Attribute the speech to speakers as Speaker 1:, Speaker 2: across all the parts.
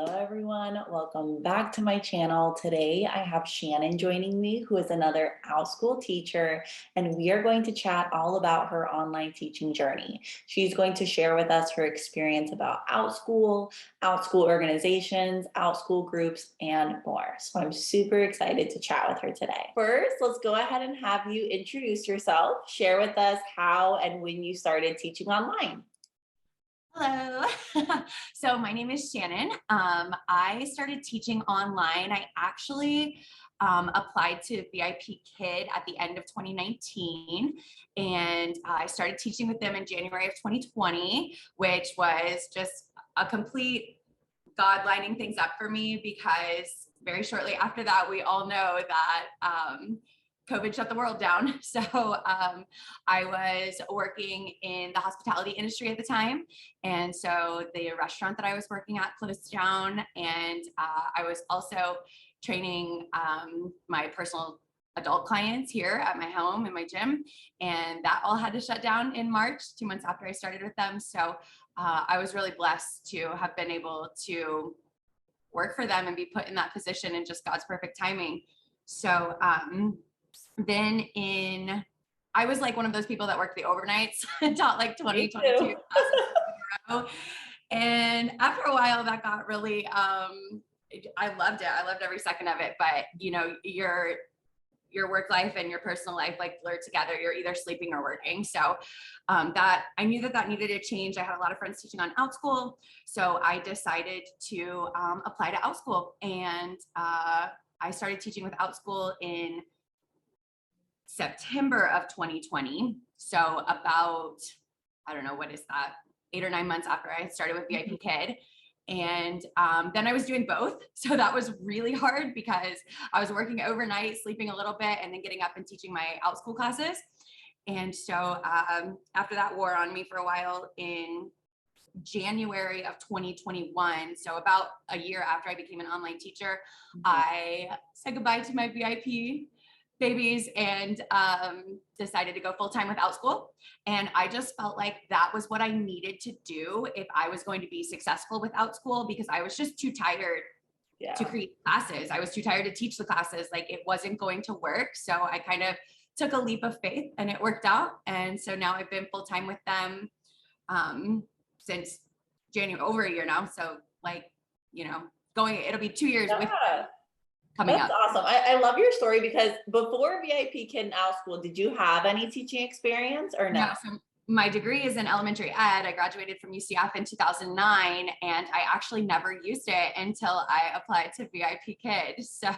Speaker 1: Hello, everyone. Welcome back to my channel. Today, I have Shannon joining me, who is another Outschool teacher, and we are going to chat all about her online teaching journey. She's going to share with us her experience about Outschool organizations, Outschool groups, and more. So I'm super excited to chat with her today. First, let's go ahead and have you introduce yourself. Share with us how and when you started teaching online.
Speaker 2: Hello. So my name is Shannon. I started teaching online. I actually applied to VIP Kid at the end of 2019, and I started teaching with them in January of 2020, which was just a complete God lining things up for me, because very shortly after that, we all know that COVID shut the world down. So I was working in the hospitality industry at the time. And so the restaurant that I was working at closed down. And I was also training my personal adult clients here at my home in my gym. And that all had to shut down in March, 2 months after I started with them. So I was really blessed to have been able to work for them and be put in that position in just God's perfect timing. So I was like one of those people that worked the overnights and taught like 20, 22 classes in a row. And after a while that got really, I loved it. I loved every second of it. But you know, your work life and your personal life like blur together. You're either sleeping or working. So that I knew that needed a change. I had a lot of friends teaching on Outschool. So I decided to apply to Outschool. And I started teaching with Outschool in September of 2020. So about, I don't know, what is that? 8 or 9 months after I started with VIP Kid. And then I was doing both. So that was really hard because I was working overnight, sleeping a little bit, and then getting up and teaching my Outschool classes. And so after that wore on me for a while, in January of 2021, so about a year after I became an online teacher, I said goodbye to my VIP babies and decided to go full-time with Outschool. And I just felt like that was what I needed to do if I was going to be successful with Outschool, because I was just too tired to create classes. I was too tired to teach the classes. Like, it wasn't going to work. So I kind of took a leap of faith and it worked out. And so now I've been full-time with them since January, over a year now. So like, you know, it'll be 2 years with coming
Speaker 1: That's
Speaker 2: up.
Speaker 1: awesome. I love your story, because before VIP Kid and Outschool, did you have any teaching experience or no?
Speaker 2: No, so my degree is in elementary ed. I graduated from UCF in 2009, and I actually never used it until I applied to VIP Kid. So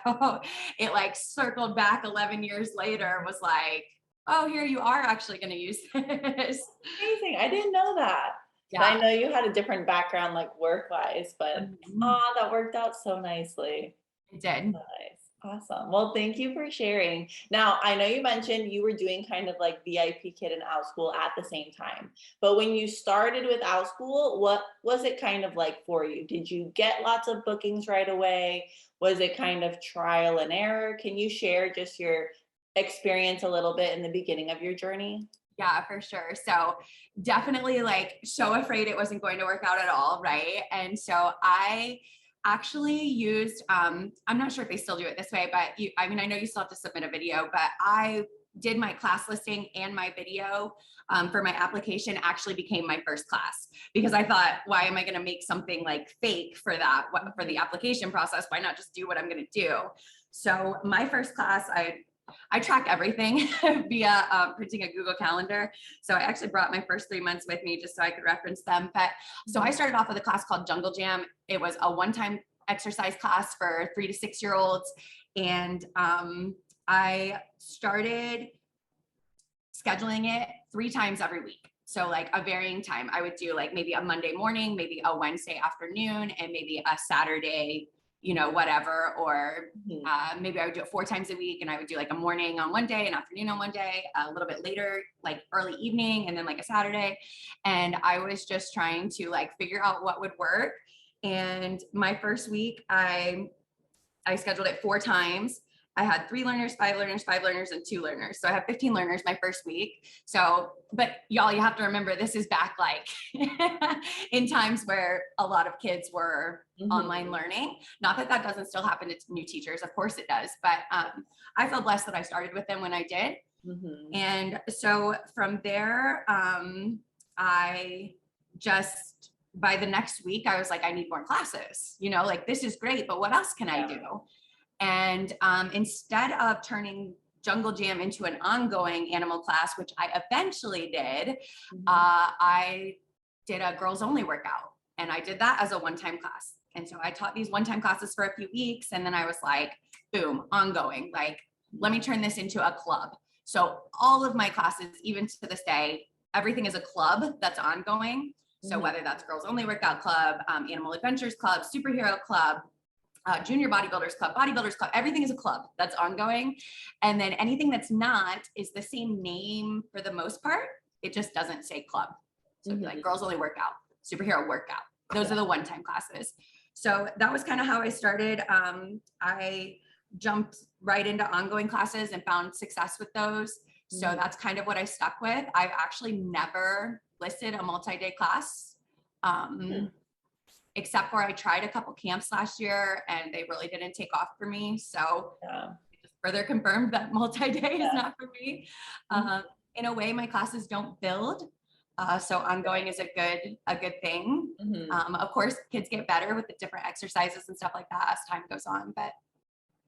Speaker 2: it like circled back 11 years later, was like, oh, here you are actually going to use this.
Speaker 1: Amazing. I didn't know that.
Speaker 2: Yeah.
Speaker 1: I know you had a different background, like work-wise, but that worked out so nicely.
Speaker 2: It did.
Speaker 1: Nice. Awesome. Well, thank you for sharing. Now, I know you mentioned you were doing kind of like VIP Kid and Outschool at the same time, but when you started with Outschool, what was it kind of like for you? Did you get lots of bookings right away? Was it kind of trial and error? Can you share just your experience a little bit in the beginning of your journey?
Speaker 2: Yeah, for sure. So definitely like so afraid it wasn't going to work out at all, right? And so I actually used, I'm not sure if they still do it this way, but I know you still have to submit a video, but I did my class listing and my video for my application actually became my first class, because I thought, why am I going to make something like fake for that, for the application process? Why not just do what I'm going to do? So my first class, I track everything via printing a Google Calendar. So I actually brought my first 3 months with me just so I could reference them. But so I started off with a class called Jungle Jam. It was a one-time exercise class for 3 to 6 year olds. And I started scheduling it 3 times every week. So like a varying time. I would do like maybe a Monday morning, maybe a Wednesday afternoon, and maybe a Saturday, you know, whatever, or maybe I would do it 4 times a week, and I would do like a morning on one day, an afternoon on one day, a little bit later, like early evening, and then like a Saturday. And I was just trying to like figure out what would work. And my first week, I scheduled it 4 times. I had 3 learners, 5 learners, 5 learners, and 2 learners. So I have 15 learners my first week. So, but y'all, you have to remember, this is back like in times where a lot of kids were online learning. Not that that doesn't still happen to new teachers. Of course it does. But I feel blessed that I started with them when I did. And so from there, I just, by the next week, I was like, I need more classes, you know, like this is great, but what else can I do? And instead of turning Jungle Jam into an ongoing animal class, which I eventually did, I did a girls only workout, and I did that as a one-time class. And so I taught these one-time classes for a few weeks, and then I was like, boom, ongoing, like, let me turn this into a club. So all of my classes, even to this day, everything is a club that's ongoing. So whether that's girls only workout club, animal adventures club, superhero club, junior bodybuilders club, everything is a club that's ongoing. And then anything that's not is the same name for the most part. It just doesn't say club. So it'd be like girls only workout, superhero workout. Those are the one-time classes. So that was kind of how I started. I jumped right into ongoing classes and found success with those. So that's kind of what I stuck with. I've actually never listed a multi-day class. Except for I tried a couple camps last year and they really didn't take off for me. So it just further confirmed that multi-day is not for me. In a way, my classes don't build. So ongoing is a good thing. Of course, kids get better with the different exercises and stuff like that as time goes on, but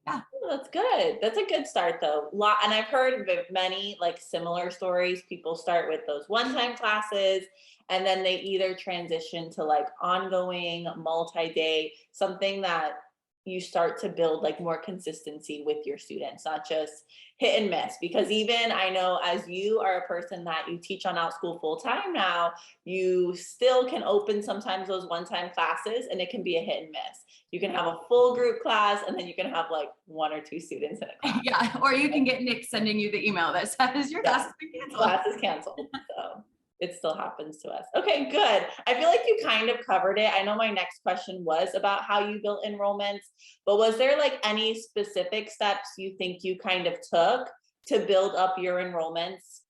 Speaker 2: yeah.
Speaker 1: Oh, that's good. That's a good start though. And I've heard of many like similar stories. People start with those one-time classes and then they either transition to like ongoing, multi-day, something that you start to build like more consistency with your students, not just hit and miss. Because even I know as you are a person that you teach on Outschool full time now, you still can open sometimes those one-time classes and it can be a hit and miss. You can have a full group class and then you can have like 1 or 2 students in a class.
Speaker 2: Yeah, or you can get Nick sending you the email that says your class has been canceled.
Speaker 1: Class is canceled. So it still happens to us. Okay, good. I feel like you kind of covered it. I know my next question was about how you built enrollments, but was there like any specific steps you think you kind of took to build up your enrollments?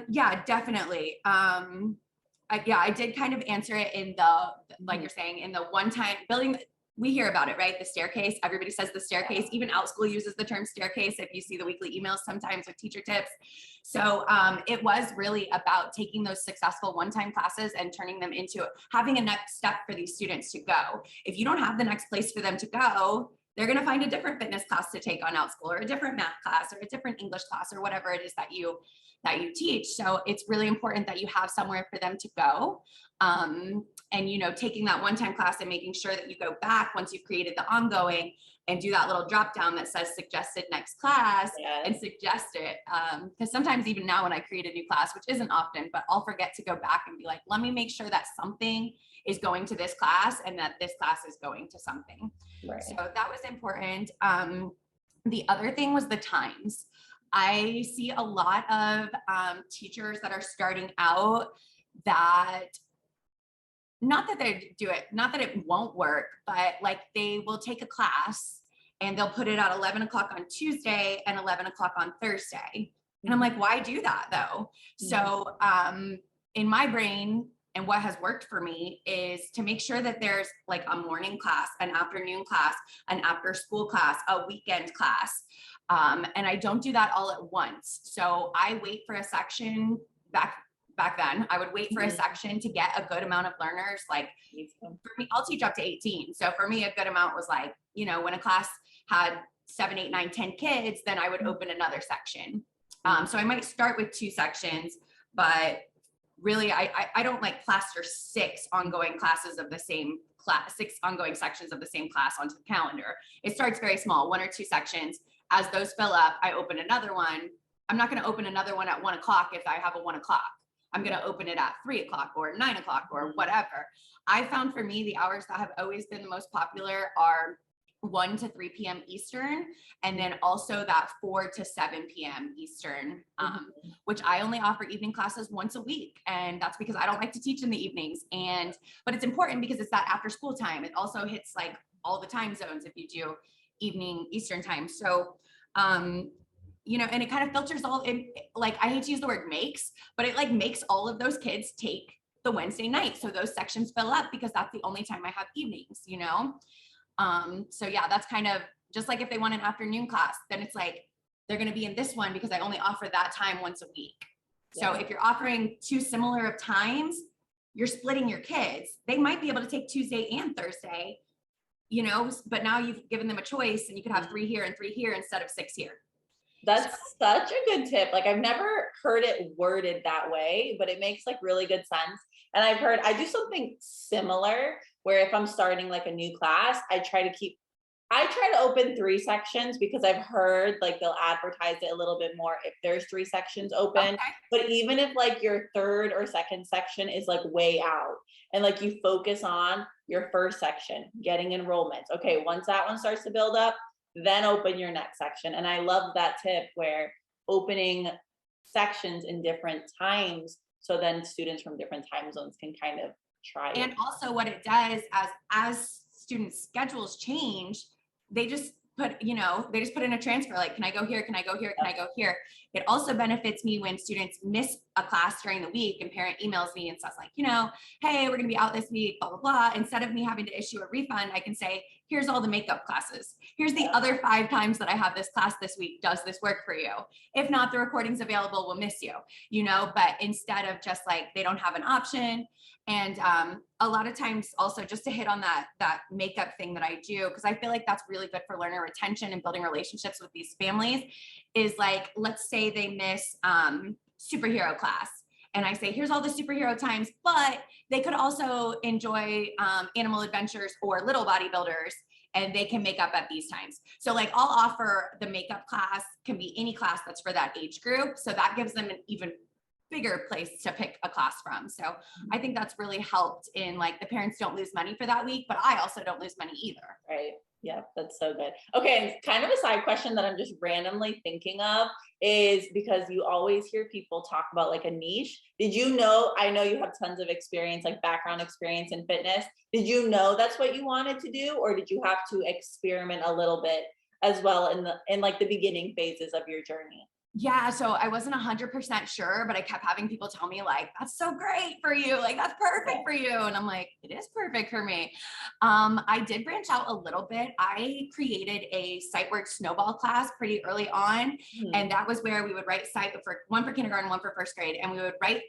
Speaker 2: Yeah, definitely. I did kind of answer it in the, like you're saying, in the one-time building. We hear about it, right? The staircase. Everybody says the staircase. Even Outschool uses the term staircase if you see the weekly emails sometimes with teacher tips. So it was really about taking those successful one-time classes and turning them into having a next step for these students to go. If you don't have the next place for them to go, they're going to find a different fitness class to take on Outschool, or a different math class, or a different English class, or whatever it is that you teach. So it's really important that you have somewhere for them to go. And, you know, taking that one-time class and making sure that you go back once you've created the ongoing and do that little drop down that says suggested next class and suggest it. Because sometimes even now when I create a new class, which isn't often, but I'll forget to go back and be like, let me make sure that something is going to this class and that this class is going to something. Right. So that was important. The other thing was the times. I see a lot of teachers that are starting out that, not that they do it, not that it won't work, but like they will take a class and they'll put it at 11 o'clock on Tuesday and 11 o'clock on Thursday. And I'm like, why do that though? So in my brain, and what has worked for me is to make sure that there's like a morning class, an afternoon class, an after school class, a weekend class. And I don't do that all at once. So I wait for a section back then, I would wait for a section to get a good amount of learners. Like for me, I'll teach up to 18. So for me, a good amount was like, you know, when a class had 7, 8, 9, 10 kids, then I would open another section. So I might start with 2 sections, but really I don't like plaster 6 ongoing classes of the same class, 6 ongoing sections of the same class onto the calendar. It starts very small, 1 or 2 sections. As those fill up, I open another one. I'm not going to open another one at 1 o'clock if I have a 1 o'clock. I'm going to open it at 3 o'clock or 9 o'clock or whatever. I found for me, the hours that have always been the most popular are 1 to 3 p.m. Eastern, and then also that 4 to 7 p.m. Eastern, which I only offer evening classes once a week. And that's because I don't like to teach in the evenings. But it's important because it's that after school time. It also hits like all the time zones if you do evening Eastern time. So, you know, and it kind of filters all in, like, I hate to use the word makes, but it like makes all of those kids take the Wednesday night. So those sections fill up because that's the only time I have evenings, you know? So yeah, that's kind of just like if they want an afternoon class, then it's like, they're going to be in this one because I only offer that time once a week. So if you're offering two similar of times, you're splitting your kids. They might be able to take Tuesday and Thursday, you know, but now you've given them a choice and you could have 3 here and 3 here instead of 6 here.
Speaker 1: That's such a good tip. Like I've never heard it worded that way, but it makes like really good sense. And I've heard I do something similar where if I'm starting like a new class, I try to open 3 sections because I've heard like they'll advertise it a little bit more if there's 3 sections open.
Speaker 2: Okay.
Speaker 1: But even if like your third or second section is like way out and like you focus on your first section, getting enrollments. Okay, once that one starts to build up, then open your next section. And I love that tip where opening sections in different times so then students from different time zones can kind of try
Speaker 2: And
Speaker 1: it.
Speaker 2: also what it does as students' schedules change, they just put, you know, they just put in a transfer, like, can I go here? Can I go here? Can I go here? It also benefits me when students miss a class during the week and parent emails me and says like, you know, hey, we're gonna be out this week, blah, blah, blah. Instead of me having to issue a refund, I can say, here's all the makeup classes. Here's the other 5 times that I have this class this week. Does this work for you? If not, the recording's available, we'll miss you, you know, but instead of just like, they don't have an option. And a lot of times also just to hit on that makeup thing that I do, because I feel like that's really good for learner retention and building relationships with these families, is like, let's say they miss superhero class. And I say, here's all the superhero times, but they could also enjoy animal adventures or little bodybuilders, and they can make up at these times. So like I'll offer the makeup class, can be any class that's for that age group. So that gives them an even bigger place to pick a class from. So I think that's really helped in like the parents don't lose money for that week, but I also don't lose money either.
Speaker 1: Right. Yeah, that's so good. Okay, and kind of a side question that I'm just randomly thinking of is because you always hear people talk about like a niche. Did you know, I know you have tons of experience, like background experience in fitness. Did you know that's what you wanted to do, or did you have to experiment a little bit as well in like the beginning phases of your journey?
Speaker 2: Yeah, so I wasn't 100% sure, but I kept having people tell me like, that's so great for you. Like, that's perfect for you. And I'm like, it is perfect for me. I did branch out a little bit. I created a sight work snowball class pretty early on. And that was where we would write sight for one for kindergarten, one for first grade. And we would write,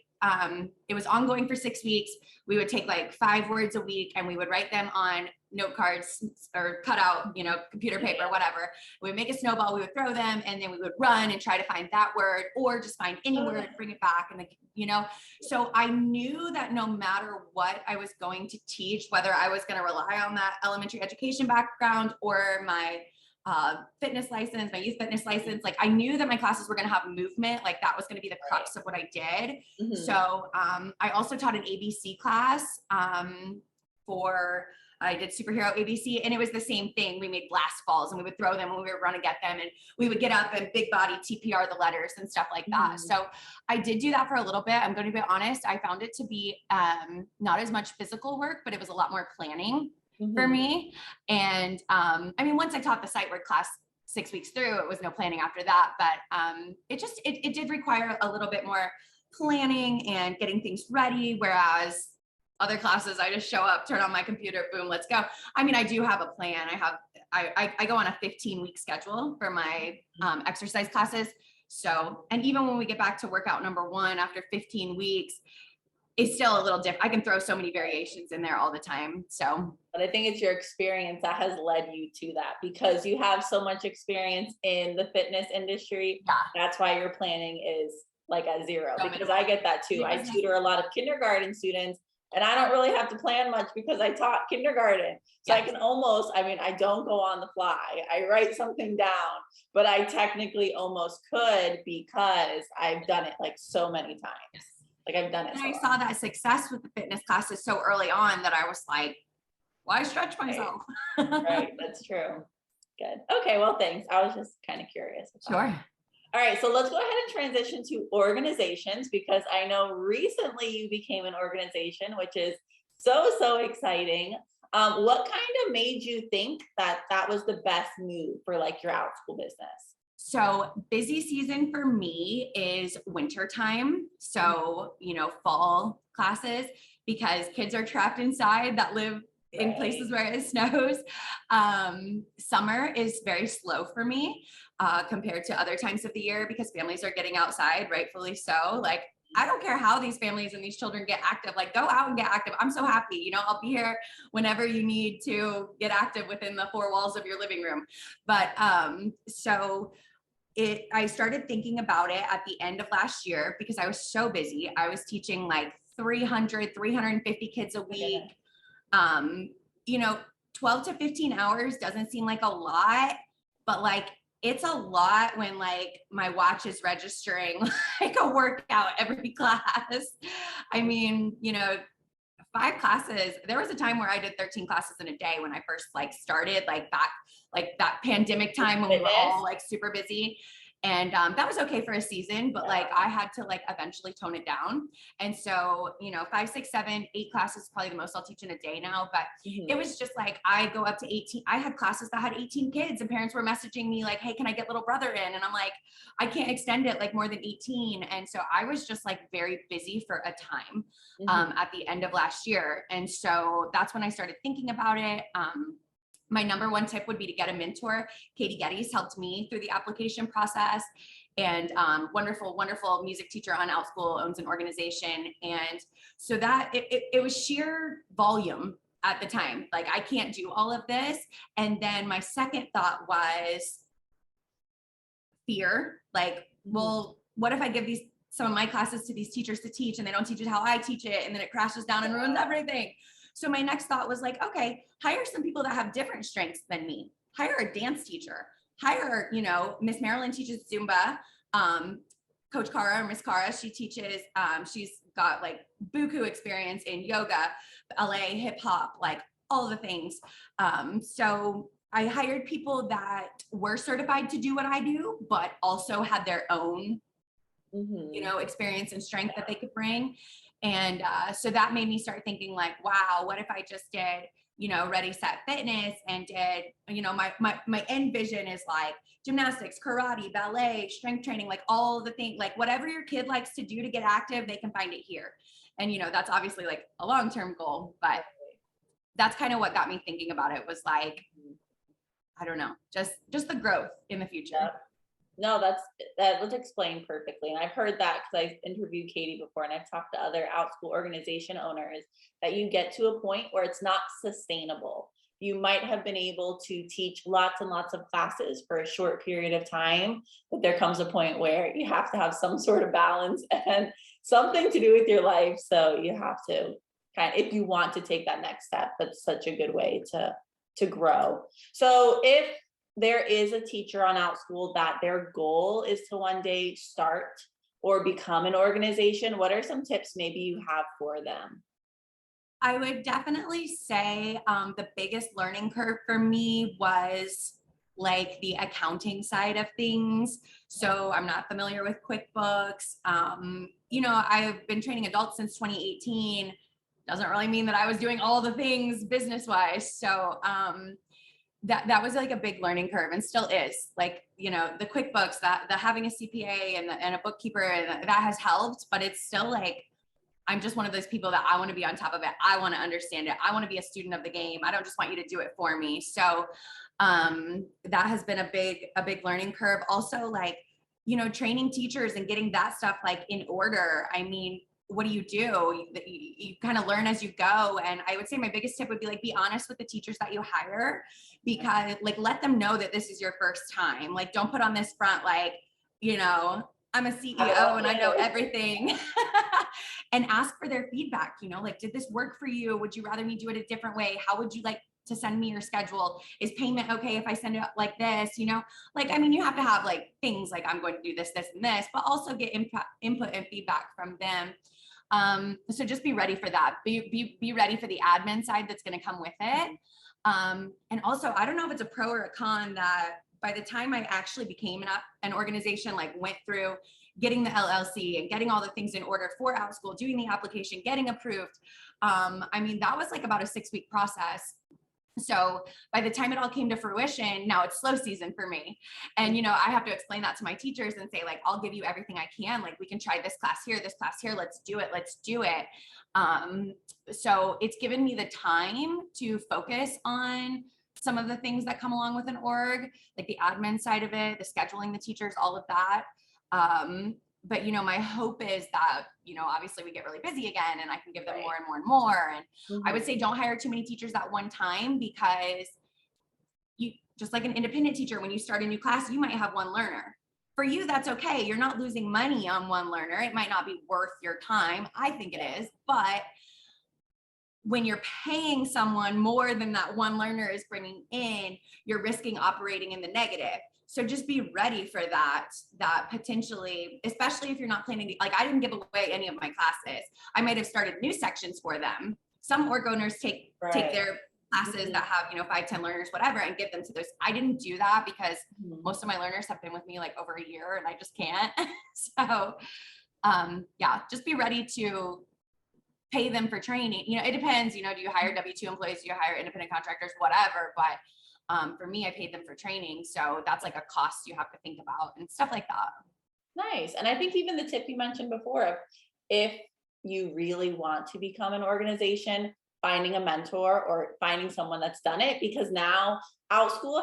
Speaker 2: it was ongoing for 6 weeks. We would take like 5 words a week and we would write them on note cards or cut out, you know, computer paper, whatever. We would make a snowball, we would throw them, and then we would run and try to find that word or just find any word, bring it back. And, you know, so I knew that no matter what I was going to teach, whether I was going to rely on that elementary education background or my fitness license, my youth fitness license, like I knew that my classes were going to have movement, like that was going to be the crux of what I did. So I also taught an ABC class I did superhero ABC, and it was the same thing. We made blast balls and we would throw them and we would run and get them, and we would get up and big body TPR the letters and stuff like that. So I did do that for a little bit. I'm going to be honest. I found it to be not as much physical work, but it was a lot more planning for me. And I mean, once I taught the sight work class 6 weeks through, it was no planning after that, but it did require a little bit more planning and getting things ready. Whereas other classes, I just show up, turn on my computer, boom, let's go. I mean, I do have a plan. I go on a 15-week schedule for my exercise classes. So, and even when we get back to workout number 1 after 15 weeks, it's still a little different. I can throw so many variations in there all the time. So,
Speaker 1: but I think it's your experience that has led you to that, because you have so much experience in the fitness industry.
Speaker 2: yeah.
Speaker 1: That's why your planning is like at zero,
Speaker 2: So
Speaker 1: because I get that too. I tutor a lot of kindergarten students, and I don't really have to plan much because I taught kindergarten. So I can almost, I mean, I don't go on the fly. I write something down, but I technically almost could because I've done it like so many times. Like I've done it.
Speaker 2: And I saw that success with the fitness classes so early on that I was like, why stretch myself?
Speaker 1: Right, that's true. Good. Okay, well, thanks. I was just kind of curious.
Speaker 2: Sure.
Speaker 1: All right, so let's go ahead and transition to organizations, because I know recently you became an organization, which is so exciting. What kind of made you think that that was the best move for like your out school business?
Speaker 2: So busy season for me is winter time. So, fall classes, because kids are trapped inside that live in
Speaker 1: Right.
Speaker 2: places where it snows. Summer is very slow for me compared to other times of the year because families are getting outside, rightfully so. Like, I don't care how these families and these children get active, like go out and get active. I'm so happy, I'll be here whenever you need to get active within the four walls of your living room. But so I started thinking about it at the end of last year because I was so busy. I was teaching like 350 kids a
Speaker 1: My goodness.
Speaker 2: week. Um, you know, 12 to 15 hours doesn't seem like a lot, but like it's a lot when like my watch is registering like a workout every class. I mean, 5 classes. There was a time where I did 13 classes in a day when I first like started, like back, like that pandemic time when we were
Speaker 1: Fitness.
Speaker 2: all like super busy. And that was okay for a season, but like
Speaker 1: Yeah.
Speaker 2: I had to like eventually tone it down. And so, 5, 6, 7, 8 classes is probably the most I'll teach in a day now. But it
Speaker 1: Mhm.
Speaker 2: was just like I go up to 18. I had classes that had 18 kids, and parents were messaging me like, "Hey, can I get little brother in?" And I'm like, I can't extend it like more than 18. And so I was just like very busy for a time
Speaker 1: Mhm.
Speaker 2: at the end of last year. And so that's when I started thinking about it. My number one tip would be to get a mentor. Katie Geddes helped me through the application process, and wonderful, wonderful music teacher on Outschool, owns an organization. And so that it was sheer volume at the time. Like, I can't do all of this. And then my second thought was fear. Like,
Speaker 1: Mhm.
Speaker 2: well, what if I give some of my classes to these teachers to teach and they don't teach it how I teach it, and then it crashes down and ruins everything? So my next thought was like, okay, hire some people that have different strengths than me. Hire a dance teacher. Hire, Miss Marilyn teaches Zumba. Coach Cara or Miss Cara, she teaches, she's got like buku experience in yoga, ballet, hip hop, like all the things. So I hired people that were certified to do what I do, but also had their own,
Speaker 1: Mhm.
Speaker 2: experience and strength that they could bring. And so that made me start thinking like, wow, what if I just did, Ready Set Fitness, and did, my end vision is like gymnastics, karate, ballet, strength training, like all the things, like whatever your kid likes to do to get active, they can find it here. And that's obviously like a long-term goal, but that's kind of what got me thinking about it, was like,
Speaker 1: Mhm.
Speaker 2: I don't know, just the growth in the future.
Speaker 1: Yep. No, that was explained perfectly. And I've heard that because I've interviewed Katie before and I've talked to other Outschool organization owners that you get to a point where it's not sustainable. You might have been able to teach lots and lots of classes for a short period of time, but there comes a point where you have to have some sort of balance and something to do with your life. So you have to if you want to take that next step, that's such a good way to grow. So if there is a teacher on Outschool that their goal is to one day start or become an organization, what are some tips maybe you have for them?
Speaker 2: I would definitely say the biggest learning curve for me was like the accounting side of things. So I'm not familiar with QuickBooks. I've been training adults since 2018. Doesn't really mean that I was doing all the things business wise. So that was like a big learning curve, and still is. Like, the QuickBooks, that the having a CPA and a bookkeeper, and that has helped, but it's still like, I'm just one of those people that I want to be on top of it. I want to understand it. I want to be a student of the game. I don't just want you to do it for me. So that has been a big learning curve. Also, like, training teachers and getting that stuff like in order. I mean, what do? You kind of learn as you go. And I would say my biggest tip would be like, be honest with the teachers that you hire, because like, let them know that this is your first time. Like, don't put on this front, like, I'm a
Speaker 1: Have it
Speaker 2: CEO
Speaker 1: all
Speaker 2: and I know
Speaker 1: together.
Speaker 2: everything. And ask for their feedback, like, did this work for you? Would you rather me do it a different way? How would you like to send me your schedule? Is payment okay if I send it like this? Like, I mean, you have to have like things like, I'm going to do this, this, and this, but also get input and feedback from them. So just be ready for that. Be ready for the admin side that's going to come with it. And also, I don't know if it's a pro or a con that by the time I actually became an organization, like went through getting the LLC and getting all the things in order for Outschool, doing the application, getting approved. I mean, that was like about a 6-week process. So by the time it all came to fruition, now it's slow season for me. And, I have to explain that to my teachers and say, like, I'll give you everything I can. Like, we can try this class here, this class here. Let's do it. Let's do it. So it's given me the time to focus on some of the things that come along with an org, like the admin side of it, the scheduling, the teachers, all of that. But my hope is that obviously we get really busy again and I can give them more and more and more. And I would say don't hire too many teachers at one time, because you, just like an independent teacher, when you start a new class, you might have one learner. For you, that's okay. You're not losing money on one learner. It might not be worth your time. I think it is, but when you're paying someone more than that one learner is bringing in, you're risking operating in the negative. So just be ready for that potentially, especially if you're not planning to, like, I didn't give away any of my classes. I might have started new sections for them. Some org owners take their classes that have, 5, 10 learners, whatever, and give them to those. I didn't do that because most of my learners have been with me like over a year and I just can't. So yeah, just be ready to pay them for training. It depends, do you hire W-2 employees, do you hire independent contractors, whatever, but for me, I paid them for training. So that's like a cost you have to think about and stuff like that.
Speaker 1: Nice. And I think even the tip you mentioned before, if you really want to become an organization, finding a mentor or finding someone that's done it, because now Outschool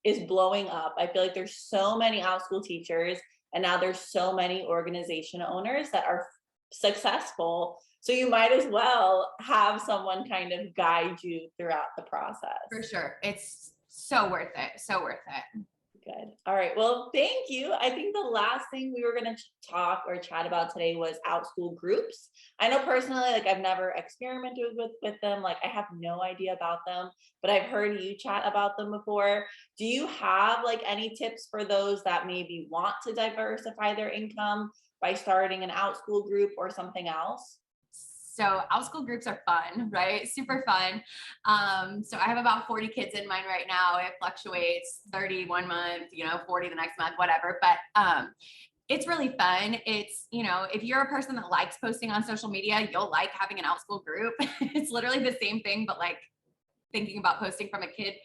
Speaker 1: is blowing up. I feel like there's so many Outschool teachers, and now there's so many organization owners that are successful. So you might as well have someone kind of guide you throughout the process.
Speaker 2: For sure. It's so worth it. So worth it.
Speaker 1: Good. All right. Well, thank you. I think the last thing we were going to talk or chat about today was Outschool Groups. I know personally, like, I've never experimented with them. Like, I have no idea about them, but I've heard you chat about them before. Do you have like any tips for those that maybe want to diversify their income by starting an Outschool group or something else?
Speaker 2: So Outschool Groups are fun, right? Super fun. So I have about 40 kids in mine right now. It fluctuates 30 one month, 40 the next month, whatever. But it's really fun. It's, if you're a person that likes posting on social media, you'll like having an Outschool group. It's literally the same thing, but like thinking about posting from a kid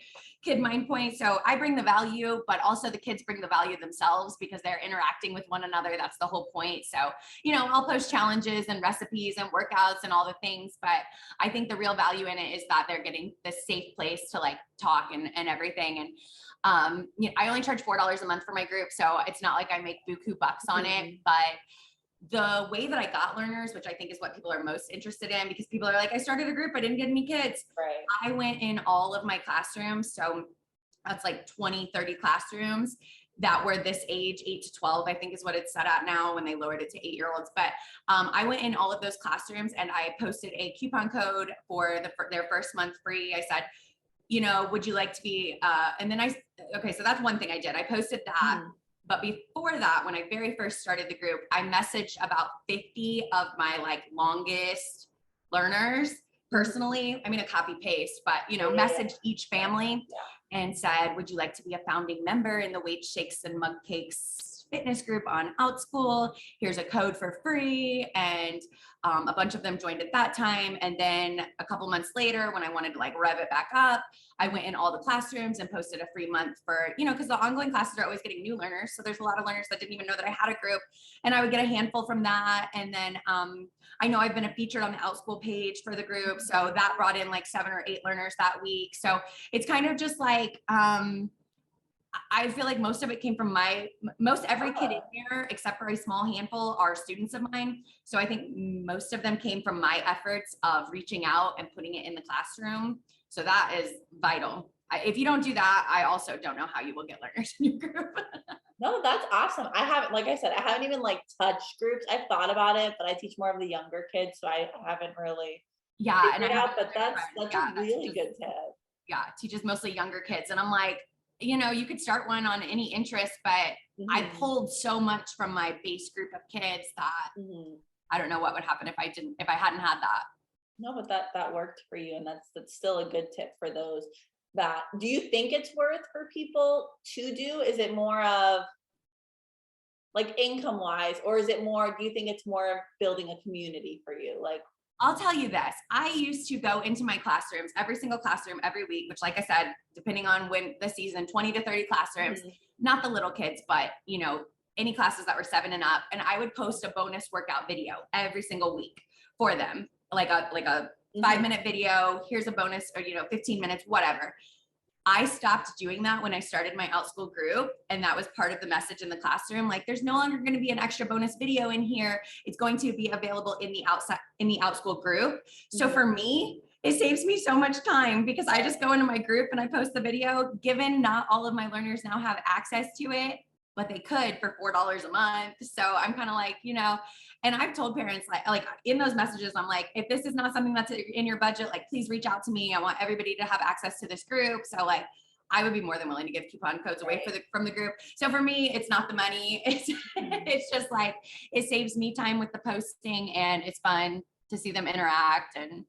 Speaker 2: mind point. So I bring the value, but also the kids bring the value themselves because they're interacting with one another. That's the whole point. So, I'll post challenges and recipes and workouts and all the things, but I think the real value in it is that they're getting this safe place to like talk and everything. And I only charge $4 a month for my group. So it's not like I make buku bucks on it, but the way that I got learners, which I think is what people are most interested in, because people are like, I started a group, I didn't get any kids.
Speaker 1: Right.
Speaker 2: I went in all of my classrooms. So that's like 20, 30 classrooms that were this age, 8 to 12, I think is what it's set at now when they lowered it to 8-year-olds. But I went in all of those classrooms and I posted a coupon code for their first month free. I said, would you like to be, and then okay, so that's one thing I did. I posted that. But before that, when I very first started the group, I messaged about 50 of my like longest learners personally. I mean, a copy paste, but messaged each family and said, would you like to be a founding member in the Weight Shakes and Mug Cakes fitness group on Outschool? Here's a code for free. And a bunch of them joined at that time. And then a couple months later, when I wanted to like rev it back up, I went in all the classrooms and posted a free month for, because the ongoing classes are always getting new learners. So there's a lot of learners that didn't even know that I had a group, and I would get a handful from that. And then I know I've been featured on the Outschool page for the group. So that brought in like 7 or 8 learners that week. So it's kind of just like, I feel like most of it came from most every kid in here, except for a small handful, are students of mine. So I think most of them came from my efforts of reaching out and putting it in the classroom. So that is vital. If you don't do that, I also don't know how you will get learners in your group.
Speaker 1: No, that's awesome. I haven't, like I said, I haven't even like touched groups. I've thought about it, but I teach more of the younger kids, so I haven't really
Speaker 2: And I have,
Speaker 1: but that's a really good tip.
Speaker 2: Yeah, teaches mostly younger kids. And I'm like, you could start one on any interest, but I pulled so much from my base group of kids that I don't know what would happen if I hadn't had that.
Speaker 1: No, but that worked for you, and that's still a good tip for those. That, do you think it's worth for people to do? Is it more of like income wise, or is it more, do you think it's more of building a community for you? Like,
Speaker 2: I'll tell you this. I used to go into my classrooms, every single classroom every week, which like I said, depending on when the season, 20 to 30 classrooms, not the little kids, but any classes that were 7 and up. And I would post a bonus workout video every single week for them, like a 5-minute video. Here's a bonus, or 15 minutes, whatever. I stopped doing that when I started my Outschool group, and that was part of the message in the classroom. Like, there's no longer going to be an extra bonus video in here. It's going to be available in the Outschool group. So for me, it saves me so much time because I just go into my group and I post the video. Given not all of my learners now have access to it, but they could for $4 a month. So I'm kind of like, and I've told parents like in those messages, I'm like, if this is not something that's in your budget, like, please reach out to me. I want everybody to have access to this group. So like, I would be more than willing to give coupon codes away from the group. So for me, it's not the money. It's just like, it saves me time with the posting, and it's fun to see them interact. And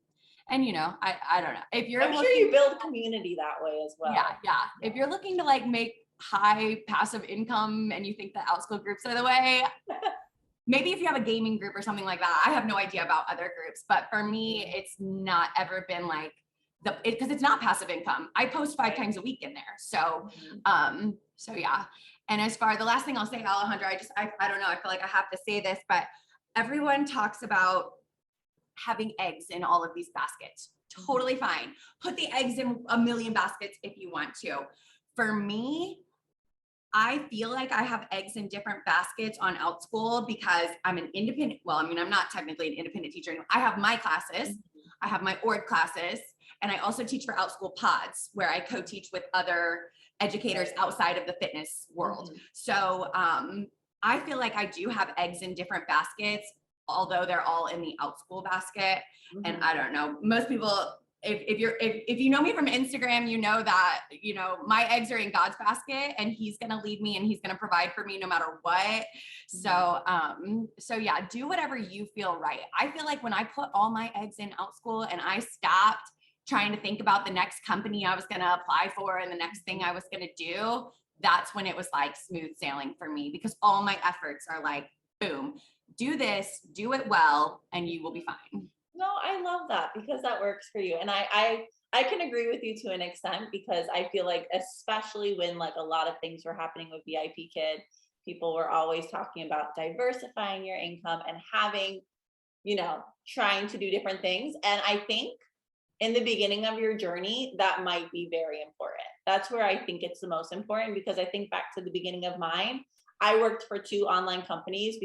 Speaker 2: I don't know, if you're
Speaker 1: I'm sure you build community that way as well.
Speaker 2: Yeah. If you're looking to like make high passive income and you think that Outschool groups are the way, maybe if you have a gaming group or something like that. I have no idea about other groups, but for me, it's not ever been like because it's not passive income. I post 5 times a week in there. So, so yeah. And as far the last thing I'll say, Alejandra, I don't know, I feel like I have to say this, but everyone talks about having eggs in all of these baskets. Totally fine. Put the eggs in a million baskets if you want to. For me, I feel like I have eggs in different baskets on Outschool because I'm an independent. Well, I mean, I'm not technically an independent teacher anymore. I have my classes, I have my org classes, and I also teach for Outschool pods where I co-teach with other educators outside of the fitness world. So I feel like I do have eggs in different baskets, although they're all in the Outschool basket. And I don't know, most people, if you know me from Instagram, you know that, my eggs are in God's basket, and he's going to lead me and he's going to provide for me no matter what. So, so yeah, do whatever you feel right. I feel like when I put all my eggs in Outschool and I stopped trying to think about the next company I was going to apply for and the next thing I was going to do, that's when it was like smooth sailing for me, because all my efforts are like, boom, do this, do it well, and you will be fine.
Speaker 1: No, I love that because that works for you. And I can agree with you to an extent, because I feel like, especially when like a lot of things were happening with VIP Kid, people were always talking about diversifying your income and having, trying to do different things. And I think in the beginning of your journey, that might be very important. That's where I think it's the most important, because I think back to the beginning of mine, I worked for 2 online companies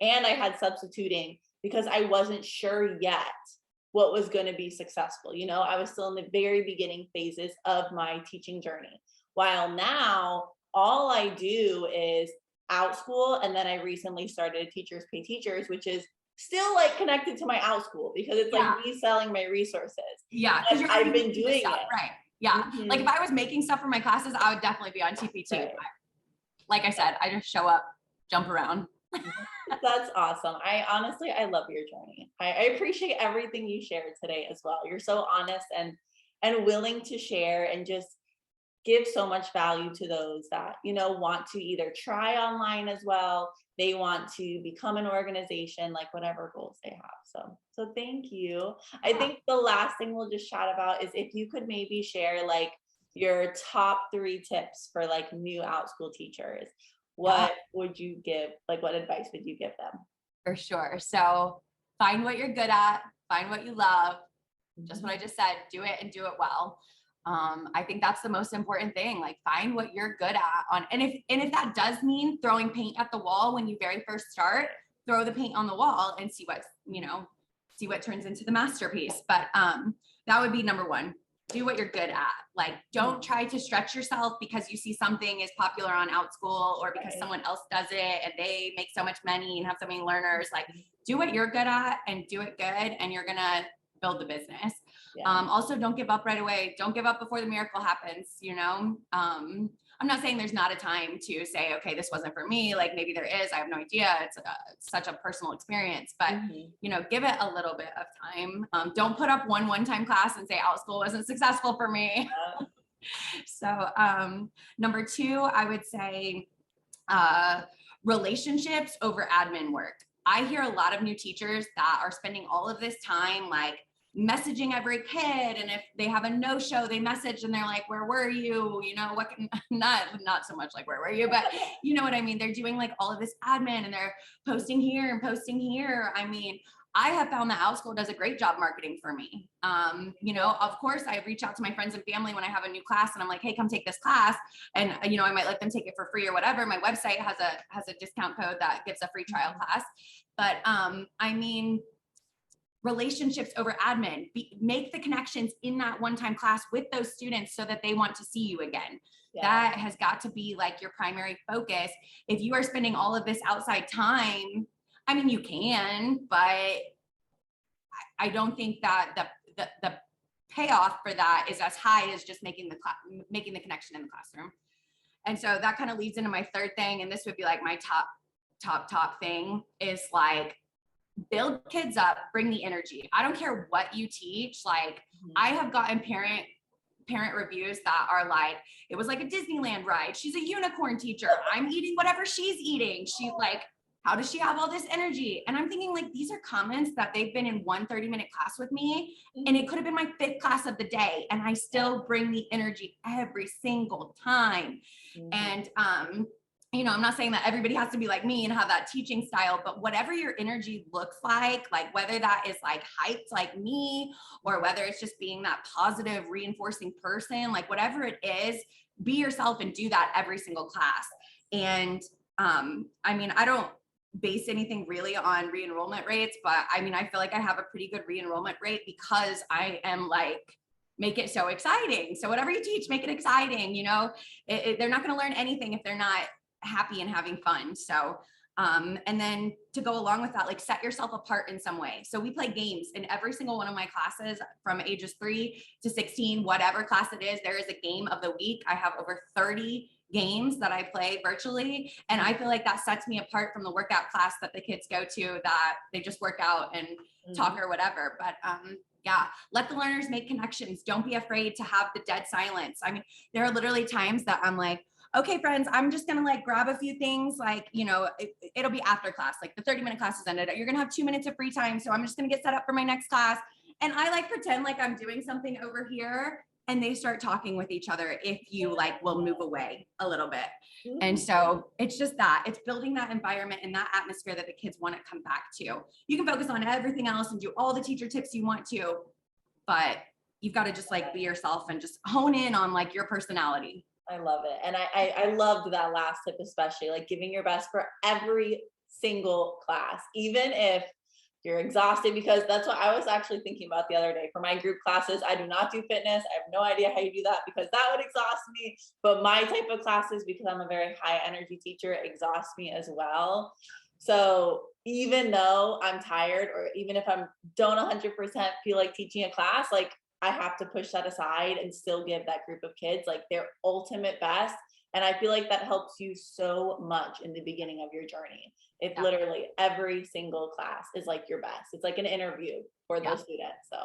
Speaker 1: and I had substituting because I wasn't sure yet what was going to be successful. I was still in the very beginning phases of my teaching journey. While now, all I do is Outschool, and then I recently started Teachers Pay Teachers, which is still like connected to my Outschool because it's like me selling my resources.
Speaker 2: Yeah, because
Speaker 1: I've been doing it.
Speaker 2: Right. Yeah. Like if I was making stuff for my classes, I would definitely be on TPT. Right. Like I said, I just show up, jump around.
Speaker 1: That's awesome. I love your journey. I appreciate everything you shared today as well. You're so honest and willing to share and just give so much value to those that, want to either try online as well. They want to become an organization, like whatever goals they have. So thank you. I think the last thing we'll just chat about is if you could maybe share like your top 3 tips for like new Outschool teachers. What would you give? Like, what advice would you give them?
Speaker 2: For sure. So find what you're good at, find what you love. Just what I just said, do it and do it well. I think that's the most important thing. Like, find what you're good at and if that does mean throwing paint at the wall when you very first start, throw the paint on the wall and see what turns into the masterpiece. But that would be number 1. Do what you're good at. Like, don't try to stretch yourself because you see something is popular on Outschool or because someone else does it and they make so much money and have so many learners. Like, do what you're good at and do it good, and you're gonna build the business. Also, don't give up right away. Don't give up before the miracle happens. I'm not saying there's not a time to say, okay, this wasn't for me. Like, maybe there is, I have no idea. It's such a personal experience, but give it a little bit of time. Don't put up one-time class and say Outschool wasn't successful for me. So number 2, I would say relationships over admin work. I hear a lot of new teachers that are spending all of this time like messaging every kid, and if they have a no-show, they message and they're like, where were you, you know, what can, not so much like where were you, but you know what I mean. They're doing like all of this admin and they're posting here and posting here. I mean, I have found that Outschool does a great job marketing for me. You know, of course, I reach out to my friends and family when I have a new class and I'm like, hey, come take this class. And, you know, I might let them take it for free or whatever. My website has a discount code that gives a free trial class. But I mean, relationships over admin, make the connections in that one-time class with those students so that they want to see you again.
Speaker 1: Yeah.
Speaker 2: That has got to be like your primary focus. If you are spending all of this outside time, I mean, you can, but I don't think that the payoff for that is as high as just making the connection in the classroom. And so that kind of leads into my third thing, and this would be like my top thing is like, build kids up, bring the energy. I don't care what you teach. Like I have gotten parent reviews that are like, it was like a Disneyland ride. She's a unicorn teacher. I'm eating whatever she's eating. She's like, how does she have all this energy? And I'm thinking like, these are comments that they've been in one 30-minute class with me. And it could have been my 5th class of the day. And I still bring the energy every single time. And, you know, I'm not saying that everybody has to be like me and have that teaching style, but whatever your energy looks like whether that is like hyped like me, or whether it's just being that positive reinforcing person, like whatever it is, be yourself and do that every single class. And I mean, I don't base anything really on re-enrollment rates, but I mean, I feel like I have a pretty good re-enrollment rate because I am like, make it so exciting. So whatever you teach, make it exciting. You know, they're not going to learn anything if they're not happy and having fun. So, and then to go along with that, like set yourself apart in some way. So we play games in every single one of my classes from ages 3 to 16, whatever class it is, there is a game of the week. I have over 30 games that I play virtually. And I feel like that sets me apart from the workout class that the kids go to that they just work out and talk or whatever. But, yeah, let the learners make connections. Don't be afraid to have the dead silence. I mean, there are literally times that I'm like, okay, friends, I'm just gonna like grab a few things, like, you know, it'll be after class, like the 30-minute class has ended. You're gonna have 2 minutes of free time. So I'm just gonna get set up for my next class. And I like pretend like I'm doing something over here and they start talking with each other if you like will move away a little bit. And so it's just that, it's building that environment and that atmosphere that the kids want to come back to. You can focus on everything else and do all the teacher tips you want to, but you've got to just like be yourself and just hone in on like your personality.
Speaker 1: I love it. And I loved that last tip, especially like giving your best for every single class, even if you're exhausted, because that's what I was actually thinking about the other day. For my group classes, I do not do fitness. I have no idea how you do that because that would exhaust me. But my type of classes, because I'm a very high energy teacher, exhaust me as well. So even though I'm tired, or even if I don't 100% feel like teaching a class, like I have to push that aside and still give that group of kids like their ultimate best. And I feel like that helps you so much in the beginning of your journey. If literally every single class is like your best, it's like an interview for those students. So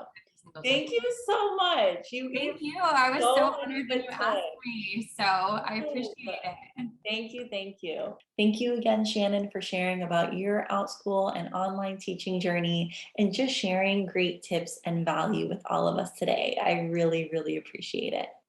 Speaker 1: thank you so much.
Speaker 2: Thank you. I was so honored when you
Speaker 1: good
Speaker 2: asked
Speaker 1: tips.
Speaker 2: me. So I appreciate it.
Speaker 1: Thank you. Thank you. Thank you again, Shannon, for sharing about your Outschool and online teaching journey and just sharing great tips and value with all of us today. I really, really appreciate it.